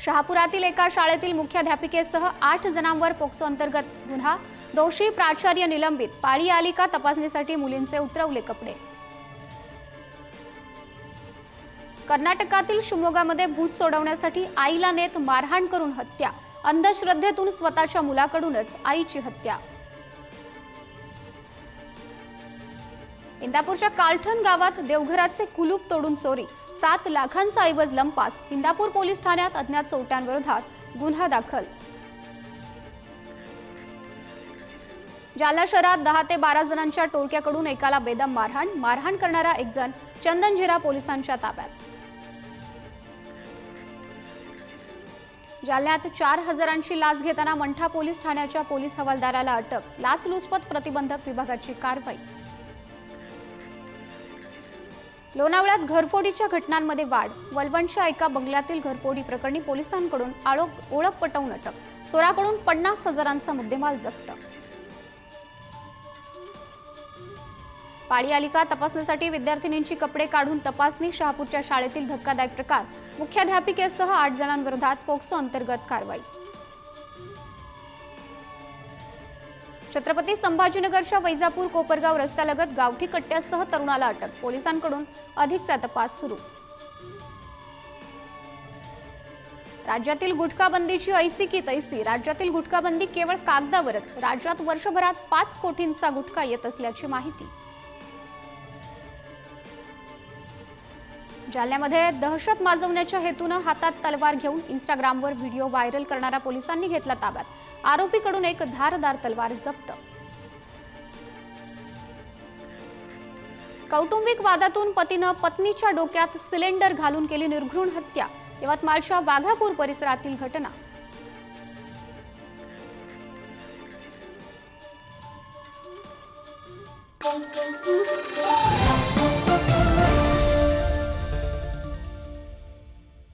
शहापुरातील एका शाळेतील मुख्याध्यापिकेसह 8 जणांवर पोक्सो अंतर्गत गुन्हा। दोषी प्राचार्य निलंबित। पाळी आली का तपासणीसाठी मुलींचे उतरवले कपडे। कर्नाटकातील शिवमोगामध्ये भूत सोडवण्यासाठी आईला नेत मारहाण करून हत्या। अंधश्रद्धेतून स्वतःच्या मुलाकडूनच आईची हत्या। इंदापूरच्या कालठण गावात देवघराचे कुलूप तोडून चोरी। 7 लाखांचा ऐवज लंपास। इंदापूर पोलीस ठाण्यात अज्ञात चोरट्यांविरोधात गुन्हा दाखल। जालना शहरात 10 ते 12 जणांच्या टोळक्याकडून एकाला बेदम मारहाण करणारा एक जण चंदनझिरा पोलिसांच्या ताब्यात। जालन्यात 4,000ची लाच घेताना मंठा पोलीस ठाण्याच्या पोलीस हवालदाराला अटक। लाचलुचपत प्रतिबंधक विभागाची कारवाई। लोणावळ्यात घरफोडीच्या घटनांमध्ये वाढ। वलवणच्या एका बंगल्यातील घरफोडी प्रकरणी पोलिसांकडून ओळख पटवून अटक। चोराकडून 50,000चा मुद्देमाल जप्त। पाळी आली का तपासणीसाठी विद्यार्थिनींची कपडे काढून तपासणी। शहापूरच्या शाळेतील धक्कादायक प्रकार। मुख्याध्यापिकेसह 8 जणांविरोधात पोक्सो अंतर्गत कारवाई। छत्रपती संभाजीनगरच्या वैजापूर कोपरगाव रस्त्यालगत गावठी कट्ट्यासह तरुणाला अटक। पोलिसांकडून अधिकचा तपास सुरू। राज्यातील गुटखाबंदीची ऐसी की तैसी। राज्यातील गुटखाबंदी केवळ कागदावरच। राज्यात वर्षभरात 5 कोटींचा गुटखा येत असल्याची माहिती। जालन्यामध्ये दहशत माजवण्याच्या हेतून हातात तलवार घेऊन इंस्टाग्रामवर व्हिडिओ व्हायरल करणारा पोलिसांनी घेतला ताब्यात। आरोपीकडून एक धारदार तलवार जप्त। कौटुंबिक वादातून पतीनं पत्नीच्या डोक्यात सिलेंडर घालून केली निर्घृण हत्या। यवतमाळच्या वाघापूर परिसरातील घटना।